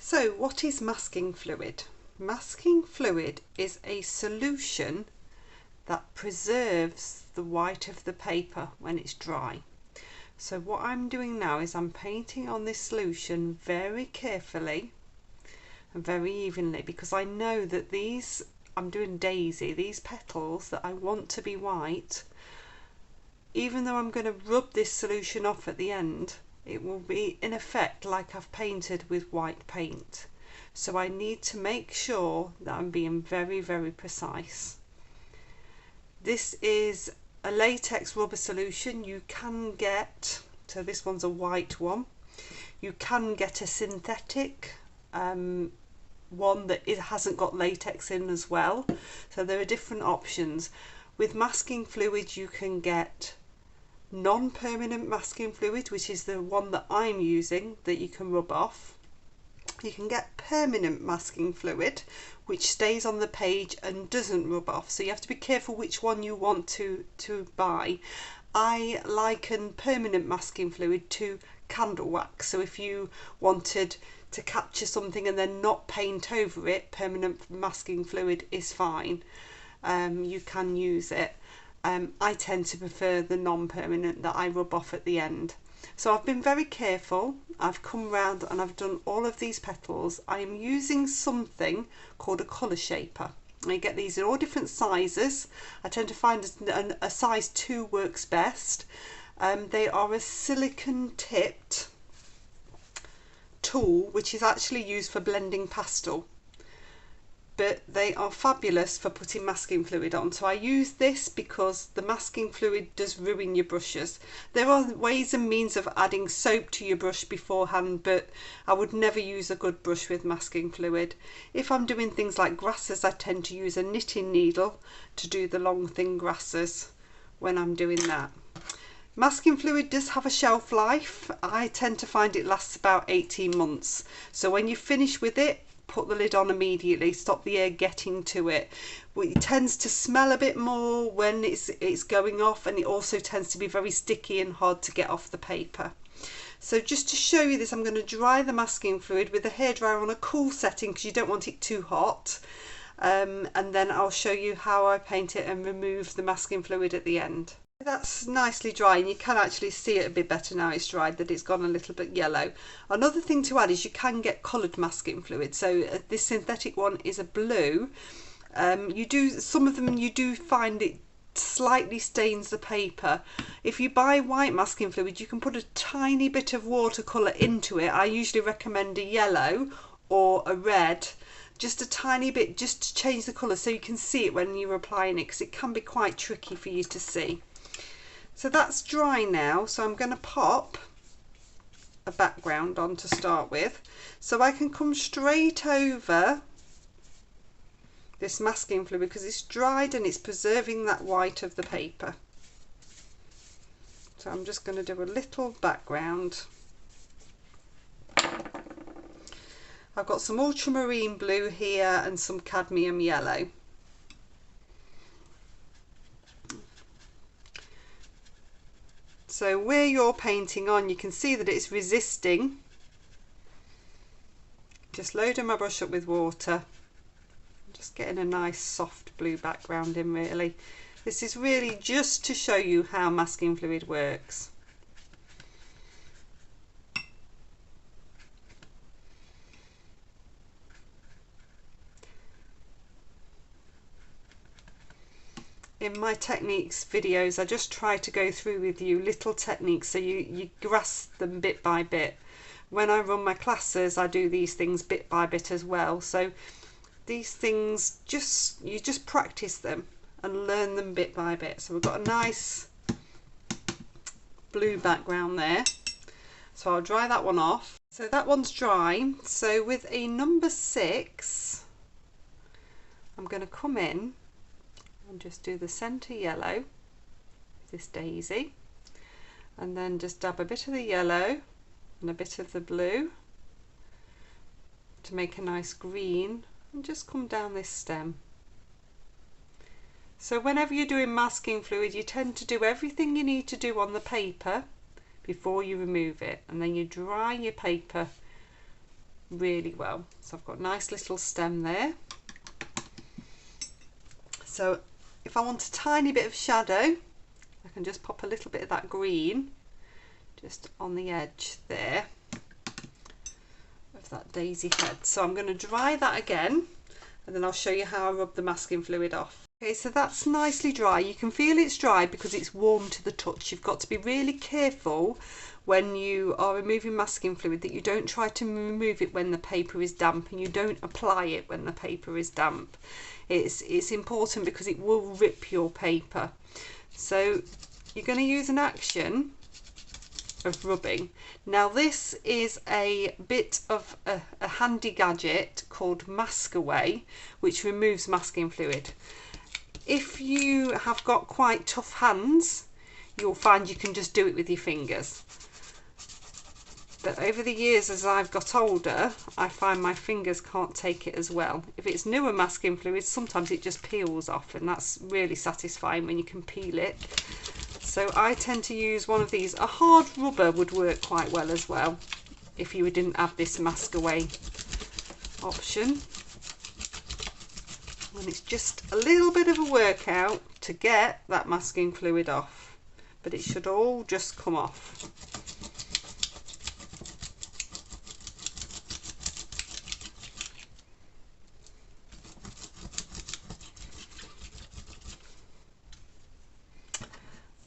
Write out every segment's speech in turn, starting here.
So what is masking fluid? Masking fluid is a solution that preserves the white of the paper when it's dry. So what I'm doing now is I'm painting on this solution very carefully and very evenly, because I know that I'm doing daisy, these petals that I want to be white, even though I'm going to rub this solution off at the end, it will be in effect like I've painted with white paint. So I need to make sure that I'm being very, very precise. This is a latex rubber solution. You can get, so this one's a white one, you can get a synthetic one that it hasn't got latex in as well. So there are different options. With masking fluid you can get non-permanent masking fluid, which is the one that I'm using that you can rub off. You can get permanent masking fluid which stays on the page and doesn't rub off, so you have to be careful which one you want to buy. I liken permanent masking fluid to candle wax, so if you wanted to capture something and then not paint over it, permanent masking fluid is fine. You can use it. I tend to prefer the non-permanent that I rub off at the end. So I've been very careful. I've come round and I've done all of these petals. I am using something called a colour shaper. I get these in all different sizes. I tend to find a size 2 works best. They are a silicone tipped tool which is actually used for blending pastel, but they are fabulous for putting masking fluid on. So I use this because the masking fluid does ruin your brushes. There are ways and means of adding soap to your brush beforehand, but I would never use a good brush with masking fluid. If I'm doing things like grasses, I tend to use a knitting needle to do the long thin grasses when I'm doing that. Masking fluid does have a shelf life. I tend to find it lasts about 18 months. So when you finish with it, put the lid on immediately, stop the air getting to it. It tends to smell a bit more when it's going off, and it also tends to be very sticky and hard to get off the paper. So just to show you this, I'm going to dry the masking fluid with a hairdryer on a cool setting because you don't want it too hot, and then I'll show you how I paint it and remove the masking fluid at the end. That's nicely dry, and you can actually see it a bit better now it's dried, that it's gone a little bit yellow. Another thing to add is you can get coloured masking fluid. So this synthetic one is a blue. Some of them you do find it slightly stains the paper. If you buy white masking fluid, you can put a tiny bit of watercolour into it. I usually recommend a yellow or a red, just a tiny bit, just to change the colour so you can see it when you're applying it, because it can be quite tricky for you to see. So that's dry now, so I'm going to pop a background on to start with, so I can come straight over this masking fluid because it's dried and it's preserving that white of the paper. So I'm just going to do a little background. I've got some ultramarine blue here and some cadmium yellow. So where you're painting on, you can see that it's resisting. Just loading my brush up with water. Just getting a nice soft blue background in really. This is really just to show you how masking fluid works. In my techniques videos, I just try to go through with you little techniques so you grasp them bit by bit. When I run my classes, I do these things bit by bit as well. So these things, you just practice them and learn them bit by bit. So we've got a nice blue background there. So I'll dry that one off. So that one's dry. So with a number 6, I'm going to come in and just do the centre yellow with this daisy, and then just dab a bit of the yellow and a bit of the blue to make a nice green, and just come down this stem. So whenever you're doing masking fluid, you tend to do everything you need to do on the paper before you remove it, and then you dry your paper really well. So I've got a nice little stem there. So if I want a tiny bit of shadow, I can just pop a little bit of that green just on the edge there of that daisy head. So I'm going to dry that again, and then I'll show you how I rub the masking fluid off. Okay, so that's nicely dry. You can feel it's dry because it's warm to the touch. You've got to be really careful when you are removing masking fluid that you don't try to remove it when the paper is damp, and you don't apply it when the paper is damp. It's important because it will rip your paper. So you're going to use an action of rubbing. Now this is a bit of a handy gadget called Mask Away, which removes masking fluid. If you have got quite tough hands, you'll find you can just do it with your fingers. But over the years, as I've got older, I find my fingers can't take it as well. If it's newer masking fluid, sometimes it just peels off, and that's really satisfying when you can peel it. So I tend to use one of these. A hard rubber would work quite well as well if you didn't have this Mask Away option. And it's just a little bit of a workout to get that masking fluid off, but it should all just come off.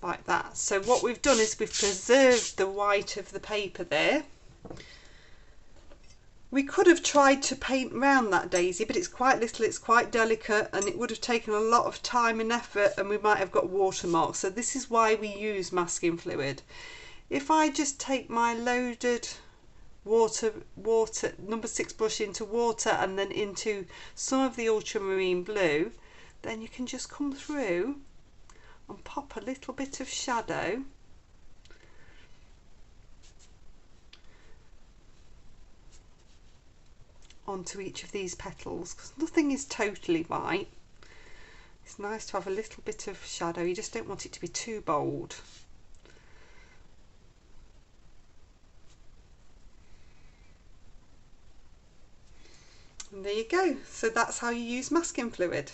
Like that. So what we've done is we've preserved the white of the paper there. We could have tried to paint around that daisy, but it's quite little, it's quite delicate, and it would have taken a lot of time and effort, and we might have got watermarks. So this is why we use masking fluid. If I just take my loaded water number 6 brush into water and then into some of the ultramarine blue, then you can just come through and pop a little bit of shadow onto each of these petals, because nothing is totally white. It's nice to have a little bit of shadow. You just don't want it to be too bold. And there you go. So that's how you use masking fluid.